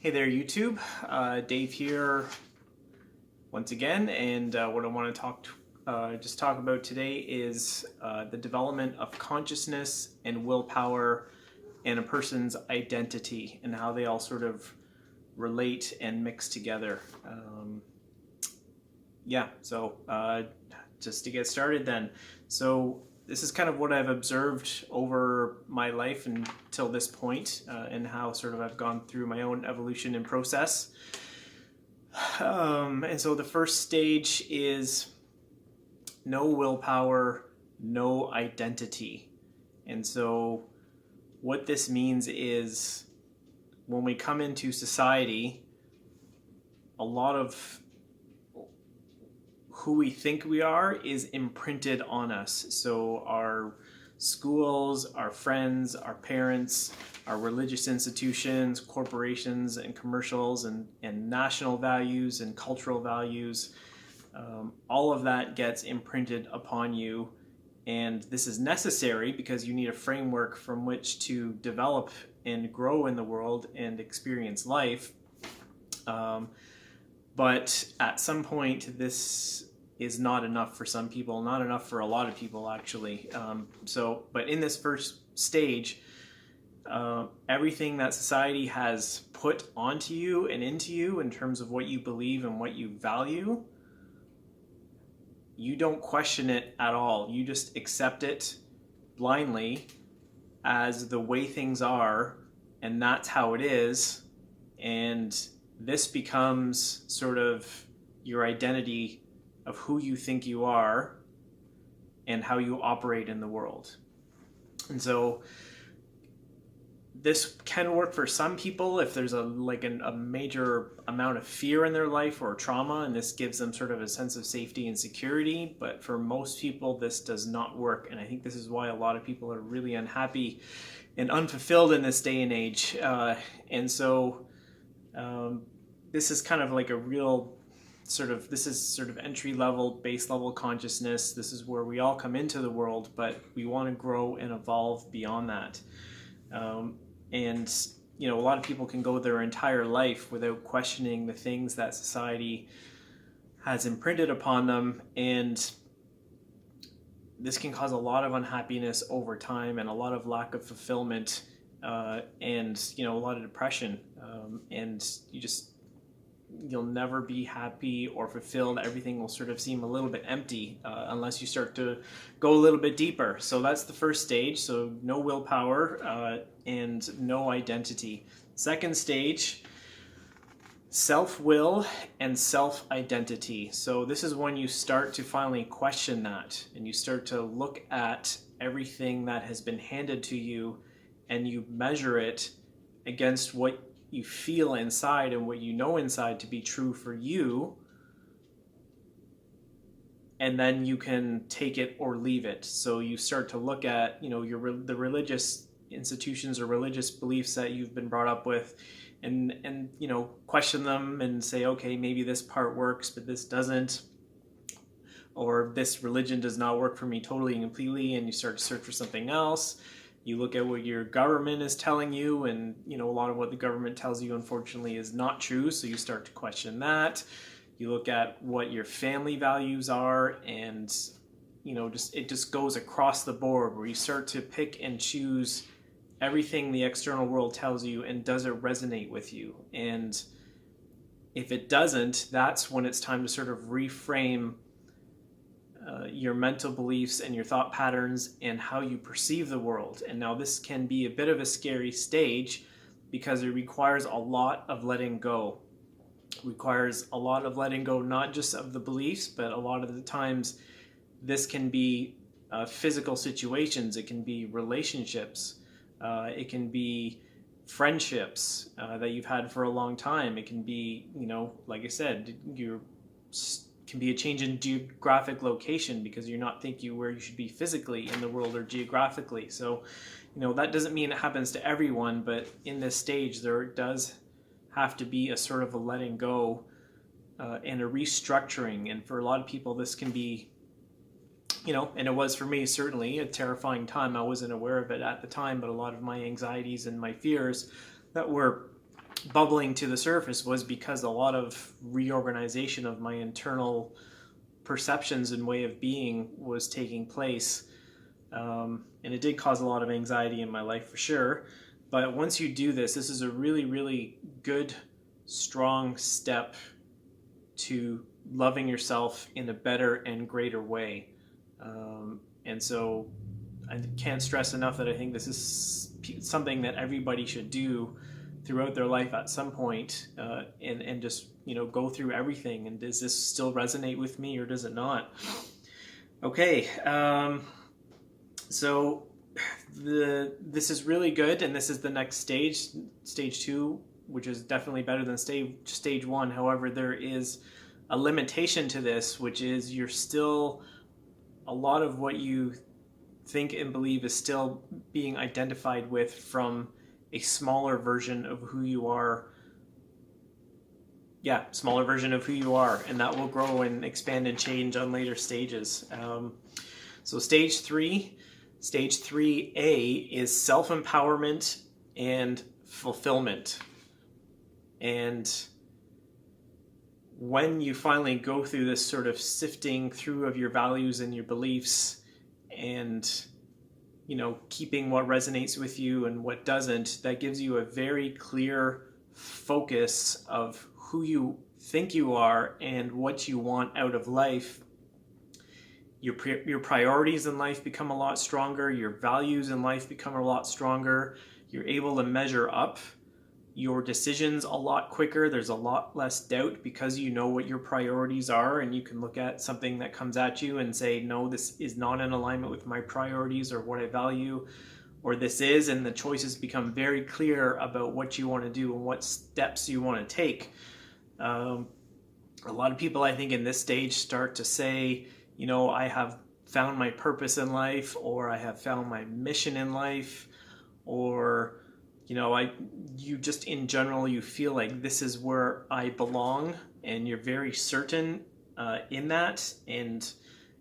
Hey there, YouTube. Dave here once again, and what I want to just talk about today is the development of consciousness and willpower and a person's identity and how they all sort of relate and mix together. Just to get started then. So this is kind of what I've observed over my life until this point, and how sort of I've gone through my own evolution and process. And so the first stage is no willpower, no identity. And so what this means is when we come into society, a lot of who we think we are is imprinted on us. So our schools, our friends, our parents, our religious institutions, corporations and commercials and national values and cultural values, all of that gets imprinted upon you. And this is necessary because you need a framework from which to develop and grow in the world and experience life. But at some point, this is not enough for some people, not enough for a lot of people, actually. But in this first stage, everything that society has put onto you and into you in terms of what you believe and what you value, you don't question it at all. You just accept it blindly as the way things are, and that's how it is. And this becomes sort of your identity of who you think you are and how you operate in the world. And so this can work for some people if there's a major amount of fear in their life or trauma, and this gives them sort of a sense of safety and security. But for most people, this does not work. And I think this is why a lot of people are really unhappy and unfulfilled in this day and age. This is kind of like a real this is sort of entry level, base level consciousness. This is where we all come into the world, but we want to grow and evolve beyond that. A lot of people can go their entire life without questioning the things that society has imprinted upon them, and this can cause a lot of unhappiness over time and a lot of lack of fulfillment, and a lot of depression, and you'll never be happy or fulfilled. Everything will sort of seem a little bit empty unless you start to go a little bit deeper. So that's the first stage. So no willpower and no identity. Second stage, self-will and self-identity. So this is when you start to finally question that, and you start to look at everything that has been handed to you and you measure it against what you feel inside and what you know inside to be true for you, and then you can take it or leave it. So you start to look at the religious institutions or religious beliefs that you've been brought up with, and question them and say, okay, maybe this part works but this doesn't, or this religion does not work for me totally and completely, and you start to search for something else. You look at what your government is telling you, and a lot of what the government tells you, unfortunately, is not true. So you start to question that. You look at what your family values are, and it just goes across the board, where you start to pick and choose everything the external world tells you, and does it resonate with you? And if it doesn't, that's when it's time to sort of reframe your mental beliefs and your thought patterns and how you perceive the world. And now this can be a bit of a scary stage because it requires a lot of letting go. It requires a lot of letting go, not just of the beliefs, but a lot of the times this can be physical situations. It can be relationships. It can be friendships that you've had for a long time. It can be, like I said, can be a change in geographic location because you're not thinking where you should be physically in the world or geographically. So, that doesn't mean it happens to everyone, but in this stage, there does have to be a sort of a letting go and a restructuring. And for a lot of people, this can be, and it was for me certainly a terrifying time. I wasn't aware of it at the time, but a lot of my anxieties and my fears that were bubbling to the surface was because a lot of reorganization of my internal perceptions and way of being was taking place. And it did cause a lot of anxiety in my life for sure. But once you do this, this is a really, really good, strong step to loving yourself in a better and greater way. And so I can't stress enough that I think this is something that everybody should do throughout their life at some point, and just, go through everything. And does this still resonate with me or does it not? Okay. So this is really good, and this is the next stage 2, which is definitely better than stage 1. However, there is a limitation to this, which is you're still, a lot of what you think and believe is still being identified with from a smaller version of who you are. Smaller version of who you are, and that will grow and expand and change on later stages. So stage 3A is self-empowerment and fulfillment. And when you finally go through this sort of sifting through of your values and your beliefs, and keeping what resonates with you and what doesn't, that gives you a very clear focus of who you think you are and what you want out of life. Your priorities in life become a lot stronger. Your values in life become a lot stronger. You're able to measure up your decisions a lot quicker. There's a lot less doubt because you know what your priorities are, and you can look at something that comes at you and say, no, this is not in alignment with my priorities or what I value, or this is, and the choices become very clear about what you want to do and what steps you want to take. A lot of people, I think, in this stage start to say, I have found my purpose in life, or I have found my mission in life, or you just in general, you feel like this is where I belong, and you're very certain in that, and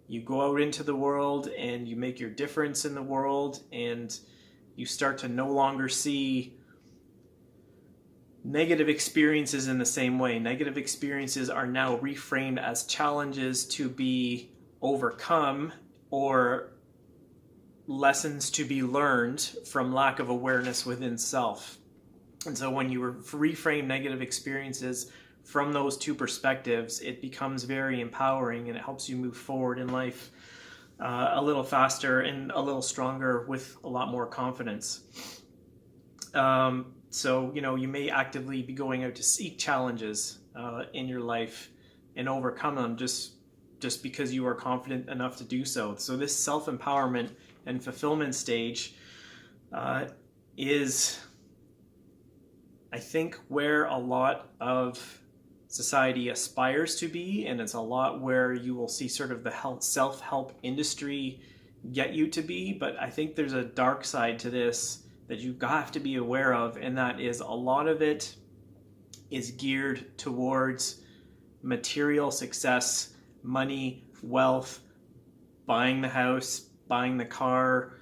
you go out into the world and you make your difference in the world, and you start to no longer see negative experiences in the same way. Negative experiences are now reframed as challenges to be overcome, or lessons to be learned from lack of awareness within self. And so when you reframe negative experiences from those two perspectives, it becomes very empowering, and it helps you move forward in life a little faster and a little stronger with a lot more confidence. So you may actively be going out to seek challenges in your life and overcome them just because you are confident enough to do so. So this self-empowerment and fulfillment stage is, I think, where a lot of society aspires to be, and it's a lot where you will see sort of the self-help industry get you to be. But I think there's a dark side to this that you have to be aware of, and that is a lot of it is geared towards material success, money, wealth, buying the house, buying the car,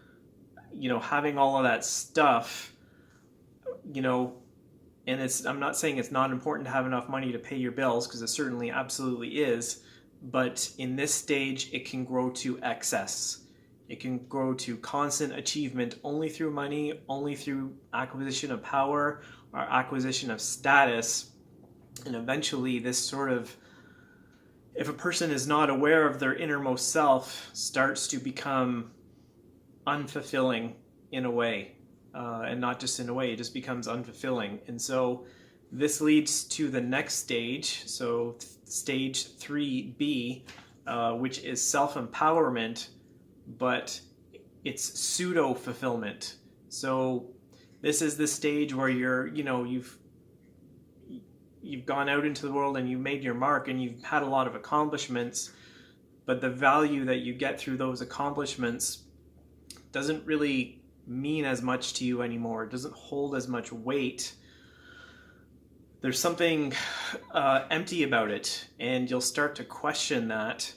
having all of that stuff, and I'm not saying it's not important to have enough money to pay your bills, because it certainly absolutely is, but in this stage, it can grow to excess. It can grow to constant achievement only through money, only through acquisition of power or acquisition of status. And eventually this sort of, if a person is not aware of their innermost self, starts to become unfulfilling in a way. And not just in a way, it just becomes unfulfilling. And so this leads to the next stage, so stage 3B, which is self-empowerment, but it's pseudo-fulfillment. So this is the stage where you've gone out into the world and you've made your mark and you've had a lot of accomplishments, but the value that you get through those accomplishments doesn't really mean as much to you anymore. It doesn't hold as much weight. There's something empty about it, and you'll start to question that,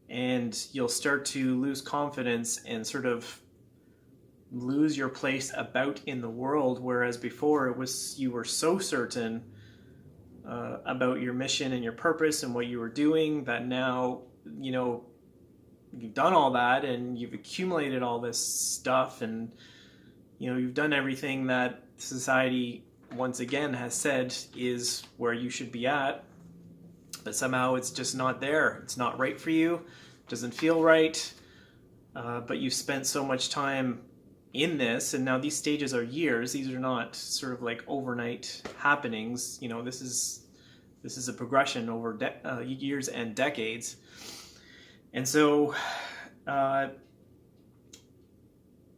and you'll start to lose confidence and sort of lose your place about in the world, whereas before it was you were so certain about your mission and your purpose and what you were doing that now, you know, you've done all that and you've accumulated all this stuff, and you know, you've done everything that society once again has said is where you should be at, but somehow it's just not there. It's not right for you. It doesn't feel right. But you've spent so much time in this, and now these stages are years. These are not sort of like overnight happenings. You know, this is a progression over years and decades. And so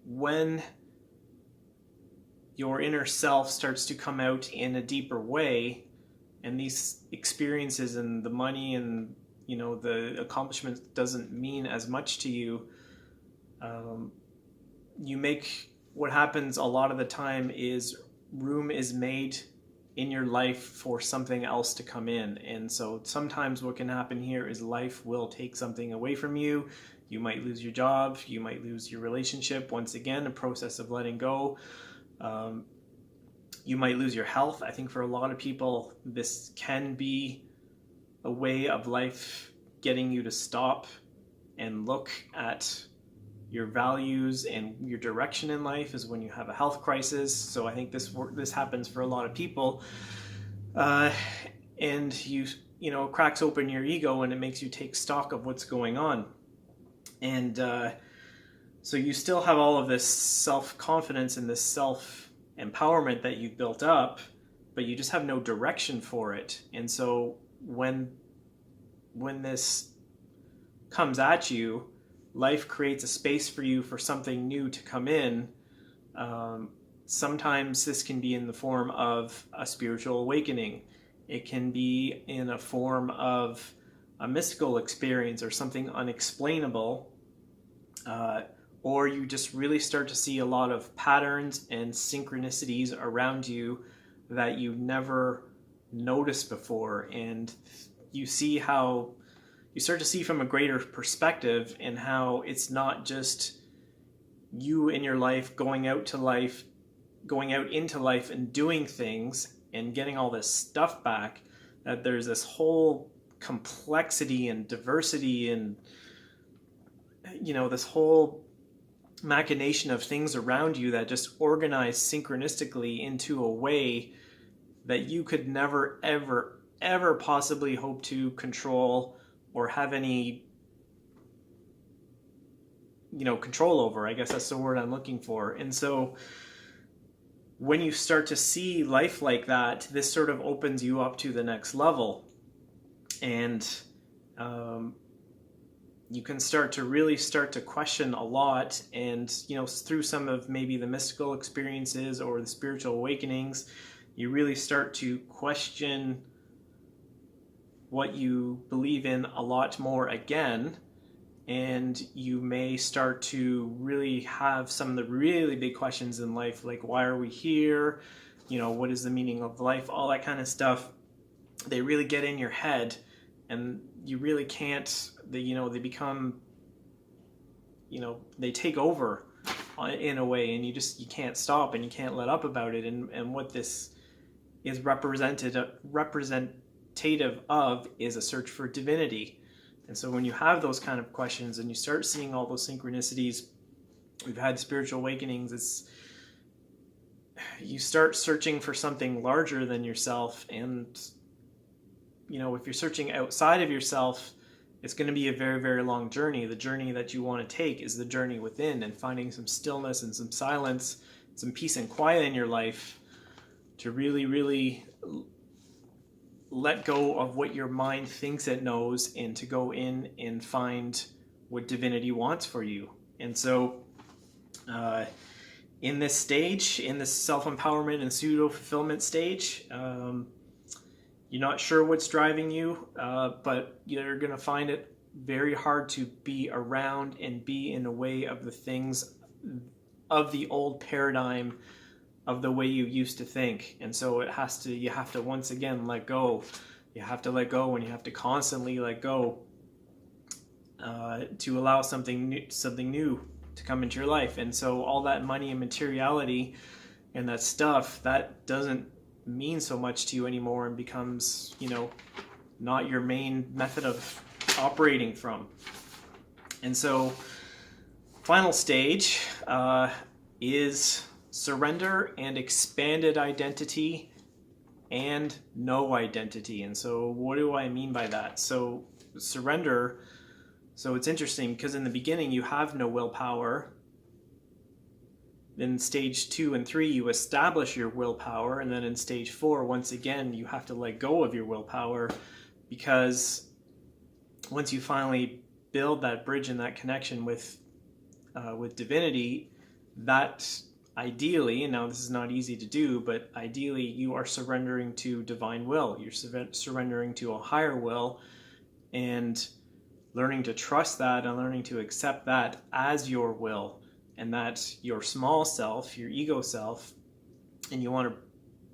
when your inner self starts to come out in a deeper way, and these experiences and the money and, you know, the accomplishments doesn't mean as much to you, you make, what happens a lot of the time is room is made in your life for something else to come in. And so sometimes what can happen here is life will take something away from you. You might lose your job, you might lose your relationship. Once again, a process of letting go. You might lose your health. I think for a lot of people, this can be a way of life getting you to stop and look at your values and your direction in life, is when you have a health crisis. So I think this happens for a lot of people, and you know, it cracks open your ego and it makes you take stock of what's going on. And so you still have all of this self-confidence and this self-empowerment that you've built up, but you just have no direction for it. And so when this comes at you, life creates a space for you for something new to come in. Sometimes this can be in the form of a spiritual awakening. It can be in a form of a mystical experience or something unexplainable. Or you just really start to see a lot of patterns and synchronicities around you that you never noticed before. And you start to see from a greater perspective, and how it's not just you in your life going out into life and doing things and getting all this stuff back, that there's this whole complexity and diversity and, you know, this whole machination of things around you that just organize synchronistically into a way that you could never, ever, ever possibly hope to control or have any, you know, control over. I guess that's the word I'm looking for. And so when you start to see life like that, this sort of opens you up to the next level. And you can start to question a lot. And, you know, through some of maybe the mystical experiences or the spiritual awakenings, you really start to question what you believe in a lot more again. And you may start to really have some of the really big questions in life, like, why are we here? You know, what is the meaning of life? All that kind of stuff. They really get in your head, and you really can't, they become, you know, they take over in a way, and you can't stop and you can't let up about it. And what this is representative of is a search for divinity. And so when you have those kind of questions and you start seeing all those synchronicities, we've had spiritual awakenings, you start searching for something larger than yourself. And, you know, if you're searching outside of yourself, it's going to be a very, very long journey. The journey that you want to take is the journey within, and finding some stillness and some silence, some peace and quiet in your life to really, really let go of what your mind thinks it knows, and to go in and find what divinity wants for you. And so in this stage, in this self-empowerment and pseudo-fulfillment stage, you're not sure what's driving you, but you're going to find it very hard to be around and be in a way of the things of the old paradigm of the way you used to think. And so you have to once again let go. You have to let go, and you have to constantly let go to allow something new to come into your life. And so all that money and materiality and that stuff, that doesn't mean so much to you anymore and becomes, not your main method of operating from. And so final stage is surrender and expanded identity and no identity. And so what do I mean by that? So surrender, so it's interesting because in the beginning you have no willpower. In stage 2 and 3 you establish your willpower, and then in stage 4 once again you have to let go of your willpower, because once you finally build that bridge and that connection with divinity, that ideally, and now this is not easy to do, but ideally you are surrendering to divine will. You're surrendering to a higher will and learning to trust that and learning to accept that as your will, and that your small self, your ego self, and you want to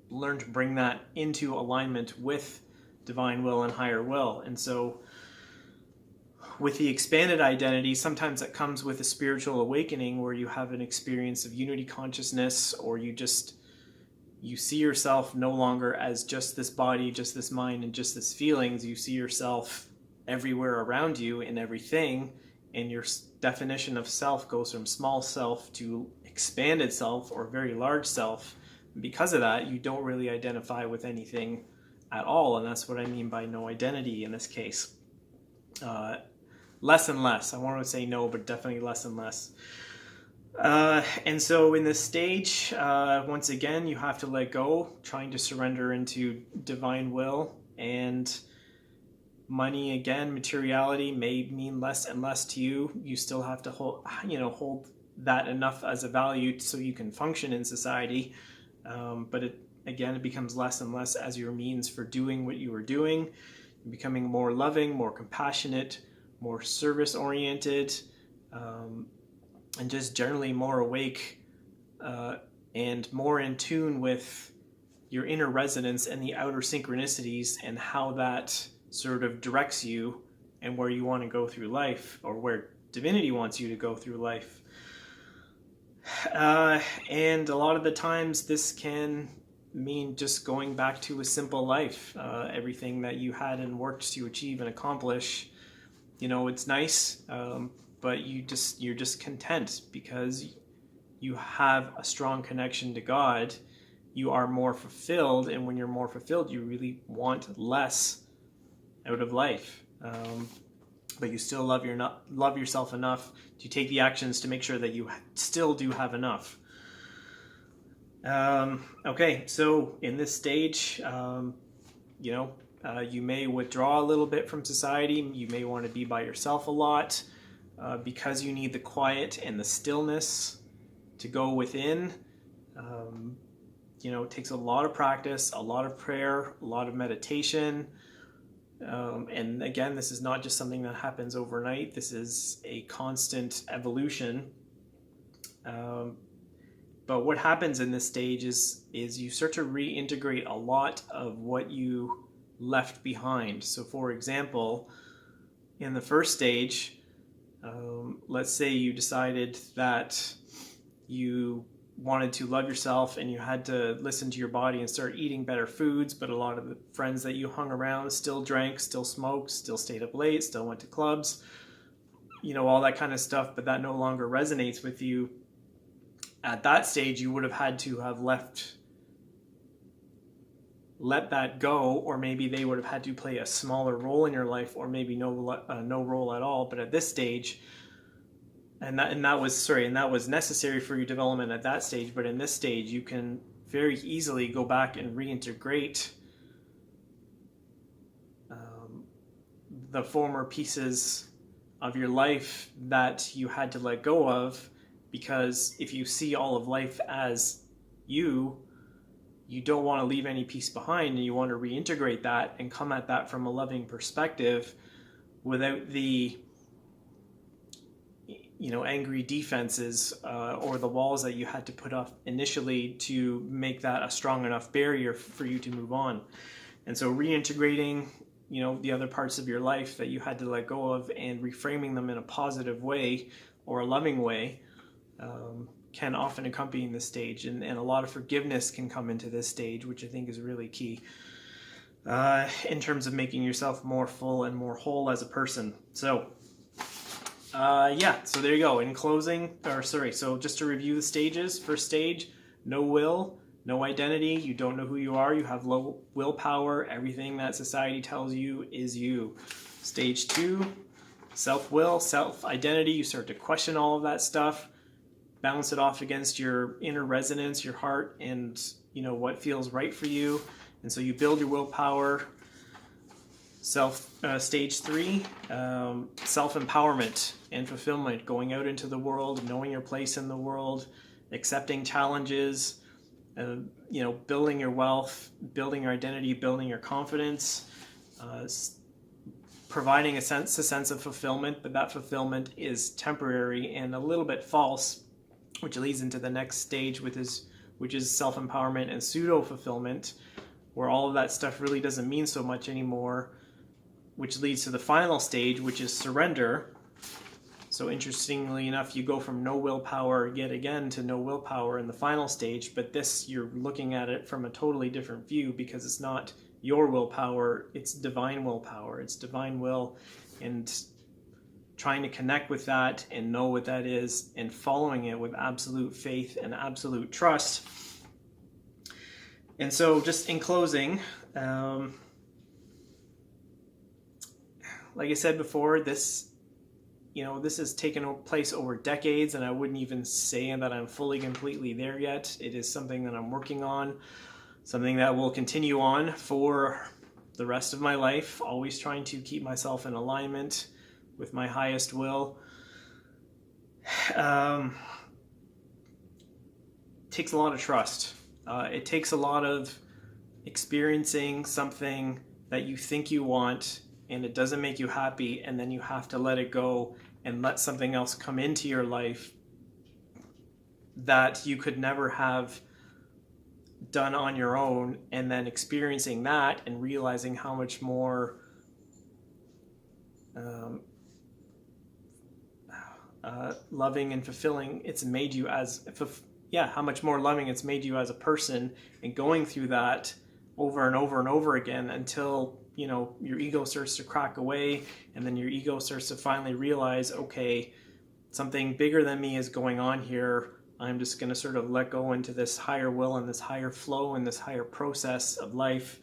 learn to bring that into alignment with divine will and higher will. And so with the expanded identity, sometimes that comes with a spiritual awakening where you have an experience of unity consciousness, or you see yourself no longer as just this body, just this mind, and just this feelings. You see yourself everywhere around you in everything, and your definition of self goes from small self to expanded self or very large self. Because of that, you don't really identify with anything at all, and that's what I mean by no identity in this case. Less and less. I want to say no, but definitely less and less. And so in this stage, once again, you have to let go, trying to surrender into divine will. And money, again, materiality may mean less and less to you. You still have to hold that enough as a value so you can function in society. But it becomes less and less as your means for doing what you are doing, becoming more loving, more compassionate, more service-oriented, and just generally more awake and more in tune with your inner resonance and the outer synchronicities and how that sort of directs you and where you want to go through life, or where divinity wants you to go through life. And a lot of the times this can mean just going back to a simple life. Everything that you had and worked to achieve and accomplish, it's nice, but you're just content because you have a strong connection to God. You are more fulfilled, and when you're more fulfilled, you really want less out of life. But you still love yourself enough to take the actions to make sure that you still do have enough. Okay, so in this stage, you may withdraw a little bit from society. You may want to be by yourself a lot because you need the quiet and the stillness to go within. It takes a lot of practice, a lot of prayer, a lot of meditation. And again, this is not just something that happens overnight. This is a constant evolution. But what happens in this stage is you start to reintegrate a lot of what you left behind. So for example, in the first stage, let's say you decided that you wanted to love yourself and you had to listen to your body and start eating better foods, but a lot of the friends that you hung around still drank, still smoked, still stayed up late, still went to clubs, all that kind of stuff, but that no longer resonates with you. At that stage, you would have had to have let that go, or maybe they would have had to play a smaller role in your life, or maybe no role at all. But at this stage, and that was necessary for your development at that stage. But in this stage, you can very easily go back and reintegrate the former pieces of your life that you had to let go of, because if you see all of life as you don't want to leave any piece behind, and you want to reintegrate that and come at that from a loving perspective without the angry defenses or the walls that you had to put up initially to make that a strong enough barrier for you to move on. And so reintegrating the other parts of your life that you had to let go of and reframing them in a positive way or a loving way can often accompany this stage, and a lot of forgiveness can come into this stage, which I think is really key in terms of making yourself more full and more whole as a person. So so there you go. In closing, so just to review the stages. First stage, no will, no identity, you don't know who you are, you have low willpower, everything that society tells you is you. Stage 2, self-will, self-identity, you start to question all of that stuff, balance it off against your inner resonance, your heart, and what feels right for you, and so you build your willpower. Stage 3, self-empowerment and fulfillment, going out into the world, knowing your place in the world, accepting challenges, building your wealth, building your identity, building your confidence, providing a sense of fulfillment, but that fulfillment is temporary and a little bit false, which leads into the next stage, which is self-empowerment and pseudo-fulfillment, where all of that stuff really doesn't mean so much anymore, which leads to the final stage, which is surrender. So interestingly enough, you go from no willpower yet again to no willpower in the final stage, but this, you're looking at it from a totally different view, because it's not your willpower, it's divine willpower, it's divine will, and trying to connect with that and know what that is and following it with absolute faith and absolute trust. And so just in closing, like I said before, this has taken place over decades, and I wouldn't even say that I'm fully, completely there yet. It is something that I'm working on, something that will continue on for the rest of my life, always trying to keep myself in alignment with my highest will. Takes a lot of trust. It takes a lot of experiencing something that you think you want, and it doesn't make you happy, and then you have to let it go and let something else come into your life that you could never have done on your own, and then experiencing that and realizing how much more loving and fulfilling it's made you how much more loving it's made you as a person, and going through that over and over and over again until your ego starts to crack away, and then your ego starts to finally realize, okay, something bigger than me is going on here. I'm just going to sort of let go into this higher will and this higher flow and this higher process of life.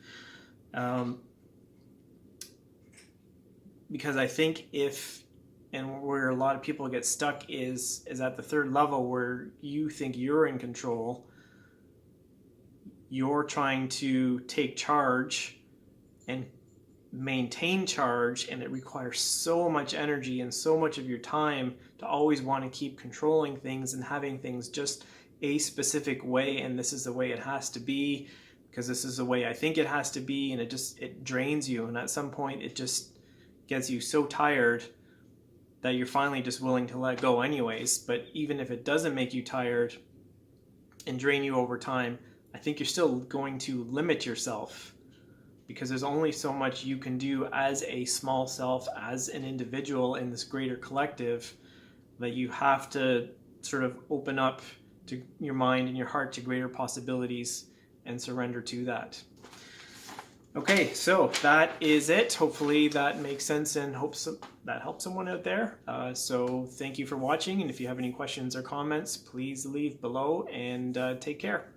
Because I think and where a lot of people get stuck is at the third level, where you think you're in control. You're trying to take charge and maintain charge, and it requires so much energy and so much of your time to always want to keep controlling things and having things just a specific way, and this is the way it has to be because this is the way I think it has to be, and it drains you, and at some point it just gets you so tired that you're finally just willing to let go anyways. But even if it doesn't make you tired and drain you over time, I think you're still going to limit yourself, because there's only so much you can do as a small self, as an individual in this greater collective, that you have to sort of open up to your mind and your heart to greater possibilities and surrender to that. Okay, so that is it. Hopefully that makes sense and that helps someone out there. So thank you for watching, and if you have any questions or comments, please leave below, and take care.